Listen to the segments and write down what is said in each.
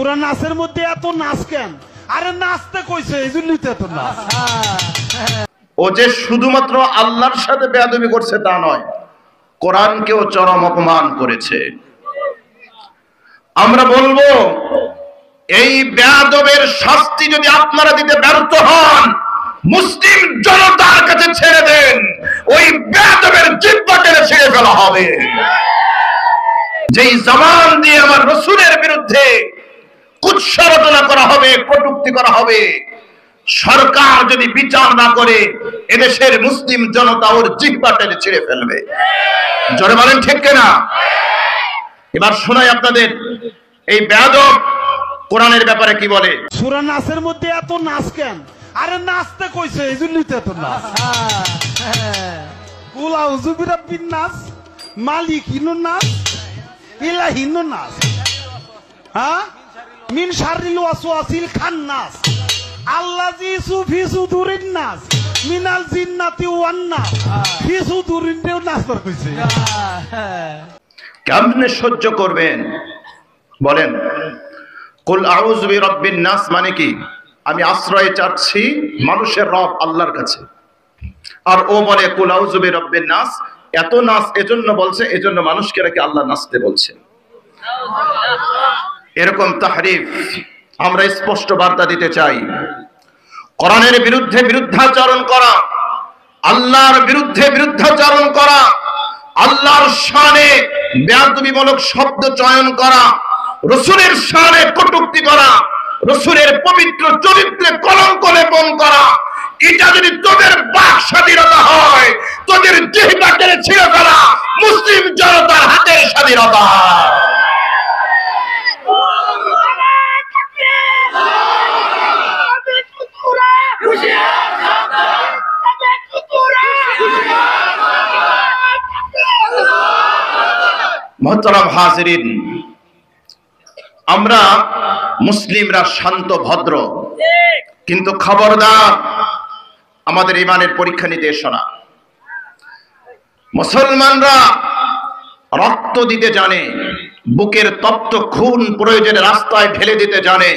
সূরা নাসের মধ্যে এত নাচ কেন? আরে নাচতে কইছে এইজন্যই তো এত নাচ। ও যে শুধুমাত্র আল্লাহর সাথে বেয়াদবি করছে তা নয়, কোরআনকেও চরম অপমান করেছে। আমরা বলবো এই বেয়াদবের শাস্তি যদি আপনারা দিতে ব্যর্থ হন, মুসলিম জনতার কাছে ছেড়ে দেন, ওই বেয়াদবের জিহ্বা টেনে ছিঁড়ে ফেলা হবে। যেই জবান দিয়ে আমার রাসূলের বিরুদ্ধে কুৎসা করা হবে, কটূক্তি করা হবে, সরকার যদি বিচার না করে এদেশের মুসলিম জনতা ওর জিহ্বা টেনে ছিঁড়ে ফেলবে। জোরে বলেন ঠিক কিনা? এবার শোনাই আপনাদের এই বেয়াদব কোরআনের ব্যাপারে কি বলে। সূরা নাসের মধ্যে এত নাচ কেন? আরে নাচতে কইছে এইজন্যই তো এত নাচ। কুল আউযু বিরাব্বিন নাস, মালিকিনুন নাস, ইলাহিনুন নাস, হ্যাঁ, মিন শাররিল ওয়াসওয়াসিল খান্নাস, আল্লাযী ফি সুদুরিন নাস, মিনাল জিন্নাতি ওয়ান নাস, ফি সুদুরিন নাস কইছে। কেমনে সহ্য করবেন বলেন? কুল আউযু বিরাব্বিন নাস মানে কি? আমি আশ্রয় চাচ্ছি মানুষের রব আল্লাহর কাছে। আর ও বলে কুল আউযু বিরাব্বিন নাস, এত নাস এজন্য বলছে, এজন্য মানুষকে নাকি আল্লাহ নাচতে বলছে। এরকম তাহরিফ আমরা স্পষ্ট বার্তা দিতে চাই। কোরআনের বিরুদ্ধে বিরুদ্ধাচরণ করা, আল্লাহর বিরুদ্ধে বিরুদ্ধাচরণ করা, আল্লাহর শানে বেয়াদবিমূলক শব্দ চয়ন করা, রাসূলের শানে কটূক্তি করা, রাসূলের পবিত্র চরিত্রে কলঙ্ক লেপন করা, এটা যদি তোদের বাক স্বাধীনতা হয়, তোদের জিহ্বা টেনে ছিঁড়ে ফেলা মুসলিম জনতার হাতের স্বাধীনতা। মুহতারাম হাজিরিন, আমরা মুসলিমরা শান্ত ভদ্র, কিন্তু খবরদার আমাদের ঈমানের পরীক্ষা নিতে এসো না। মুসলমানরা রক্ত দিতে জানে, বুকের তপ্ত খুন প্রয়োজনে রাস্তায় ঢেলে দিতে জানে,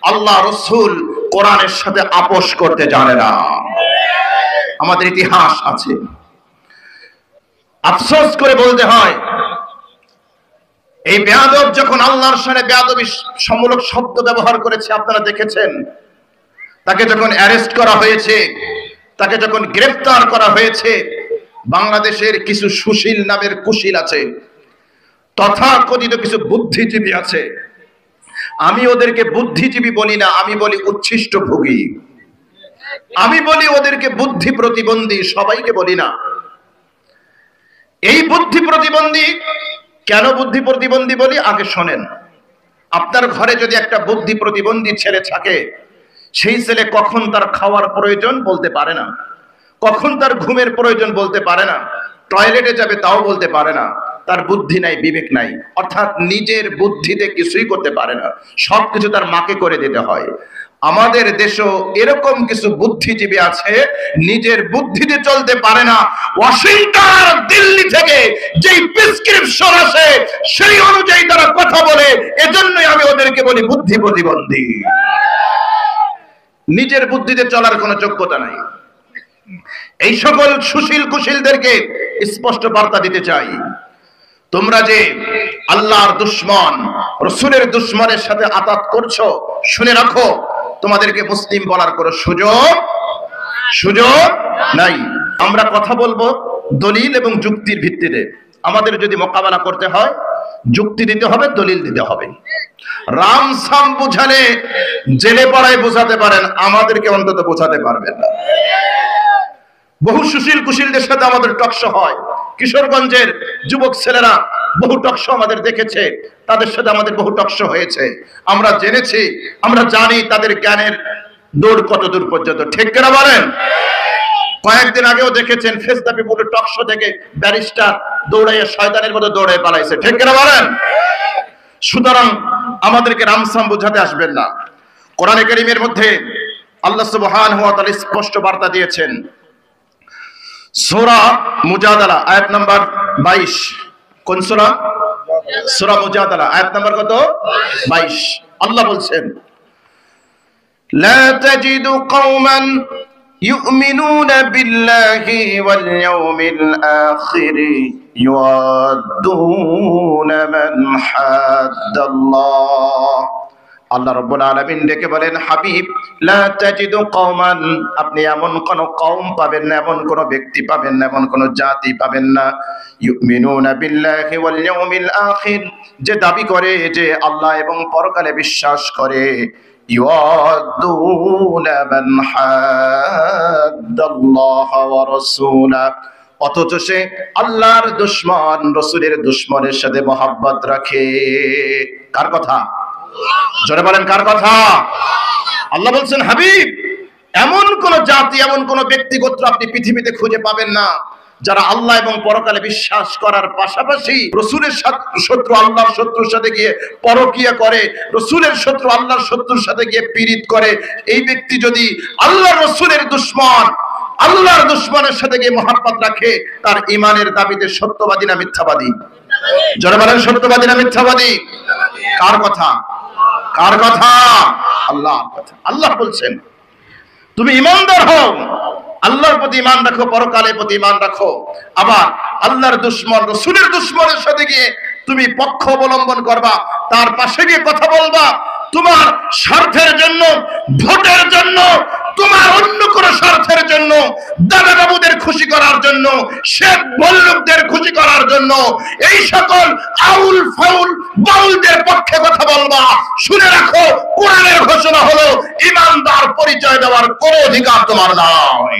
আল্লাহ রাসূল কোরআনের সাথে আপোষ করতে জানে না। আমাদের ইতিহাস আছে। আফসোস করে বলতে হয়, এই বেয়াদব যখন আল্লাহর শানে বেয়াদবি সমূলক শব্দ ব্যবহার করেছে, আপনারা দেখেছেন, তাকে যখন অ্যারেস্ট করা হয়েছে, তাকে যখন গ্রেফতার করা হয়েছে, বাংলাদেশের কিছু সুশীল নামের কুশীল আছে, তথাকথিত কিছু বুদ্ধিজীবী আছে। আমি ওদেরকে বুদ্ধিজীবী বলি না, আমি বলি উচ্ছিষ্ট ভোগী। আমি বলি ওদেরকে বুদ্ধি প্রতিবন্ধী, সবাইকে বলি না। এই বুদ্ধি প্রতিবন্ধী কেন বুদ্ধি প্রতিবন্ধী বলি আগে শোনেন। আপনার ঘরে যদি একটা বুদ্ধি প্রতিবন্ধী ছেলে থাকে, সেই ছেলে কখন তার খাওয়ার প্রয়োজন বলতে পারে না, কখন তার ঘুমের প্রয়োজন বলতে পারে না, টয়লেটে যাবে তাও বলতে পারে না, তার বুদ্ধি নাই, বিবেক নাই, অর্থাৎ নিজের বুদ্ধিতে কিছুই করতে পারে না, সবকিছু তার মাকে করে দিতে হয়। আমাদের দেশেও এরকম কিছু বুদ্ধিজীবী আছে, নিজের বুদ্ধিতে চলতে পারে না, ওয়াশিংটন দিল্লি থেকে যেই প্রেসক্রিপশন আসে সেই অনুযায়ী তারা কথা বলে। এজন্যই আমি ওদেরকে বলি বুদ্ধি প্রতিবন্ধী। নিজের বুদ্ধিতে চলার কোনো যোগ্যতা নাই। এই সকল সুশীল কুশীলদেরকে স্পষ্ট বার্তা দিতে চাই, তোমরা যে আল্লাহর দুশমন, রাসূলের দুশমনের সাথে আতাত করছো, শুনে রাখো, তোমাদেরকে মুসলিম বলার কোনো সুযোগ নাই। আমরা কথা বলবো দলিল এবং যুক্তির ভিত্তিতে। আমাদের যদি মোকাবেলা করতে হয়, যুক্তি দিতে হবে, দলিল দিতে হবে। রাম সাম বুঝালে জেলে পাড়ায় বোঝাতে পারেন, আমাদেরকে অন্তত বোঝাতে পারবেন না। বহু সুশীল কুশীলদের সাথে আমাদের টকশো হয়। কিশোরগঞ্জের যুবক ছেলেরা বহু টকশো আমাদের দেখেছে, তাদের সাথে আমাদের বহু টকশো হয়েছে। আমরা জেনেছি, আমরা জানি তাদের জ্ঞানের দৌড় কত দূর পর্যন্ত, ঠিক কিনা বলেন? কয়েকদিন আগেও দেখেছেন ফেসদাপি পুরো টকশো থেকে ব্যারিস্টার দৌড়াইয়া শয়তানের মতো দৌড়ায় পালাইছে, ঠিক কিনা বলেন? সুতরাং আমাদেরকে রামসাম বোঝাতে আসবেন না। কোরআনে কারীমের মধ্যে আল্লাহ সুবহানাহু ওয়া তাআলা স্পষ্ট বার্তা দিয়েছেন। সূরা মুজাদালা আয়াত নাম্বার 22। কোন সূরা? সূরা মুজাদালা আয়াত নাম্বার কত? 22। আল্লাহ বলছেন লা তাজিদু কওমান يؤمنون بالله واليوم الآخر يوادون من حاد الله আল্লাহ রাব্বুল আলামিন ডেকে বলেন হাবিব লা তাজিদু কওমান আপনি এমন কোন কওম পাবেন না এমন কোন ব্যক্তি পাবেন না এমন কোন জাতি পাবেন না ইউমিনুনা বিল্লাহি ওয়াল ইয়াউমিল আখির যে দাবি করে যে আল্লাহ এবং পরকালে বিশ্বাস করে ইউআদুনা মান হাদ্দাল্লাহ ওয়া রাসূলা অথচ সে আল্লাহর দুশমন রাসূলের দুশমনের সাথে মহব্বত রাখে। কার কথা? জোরে বলেন কার কথা? আল্লাহ বলছেন হাবিব এমন কোন জাতি এমন কোন ব্যক্তিগোত্র আপনি পৃথিবীতে খুঁজে পাবেন না যারা আল্লাহ এবং পরকালে বিশ্বাস করার পাশাপাশি রাসূলের শত্রু আল্লাহর শত্রুর সাথে গিয়ে পরকিয়া করে, রাসূলের শত্রু আল্লাহর শত্রুর সাথে গিয়ে পীড়িত করে। এই ব্যক্তি যদি আল্লাহর রাসূলের দুশমন আল্লাহর দুশমনের সাথে গিয়ে মহব্বত রাখে তার ঈমানের দাবিতে সত্যবাদী না মিথ্যাবাদী? যারা বলেন সত্যবাদী না মিথ্যাবাদী? কার কথা? কার কথা? আল্লাহর কথা। আল্লাহ বলছেন তুমি ঈমানদার হও, আল্লাহর প্রতি ঈমান রাখো, পরকালের প্রতি ঈমান রাখো। আবার আল্লাহর দুশমন রাসূলের দুশমনের সাথে গিয়ে তুমি পক্ষ অবলম্বন করবা, তার পাশে গিয়ে কথা বলবা তোমার স্বার্থের জন্য, ভোটের জন্য, তোমার অন্য কোন স্বার্থের জন্য, দাদা বাবুদের খুশি করার জন্য, শেখ বল্লভদের খুশি করার জন্য এই সকল আউল ফাউল বাউলদের পক্ষে কথা বলবা। শুনে রাখো কোরআনের ঘোষণা হলো ঈমানদার পরিচয় দেওয়ার কোনো অধিকার তোমার নাই।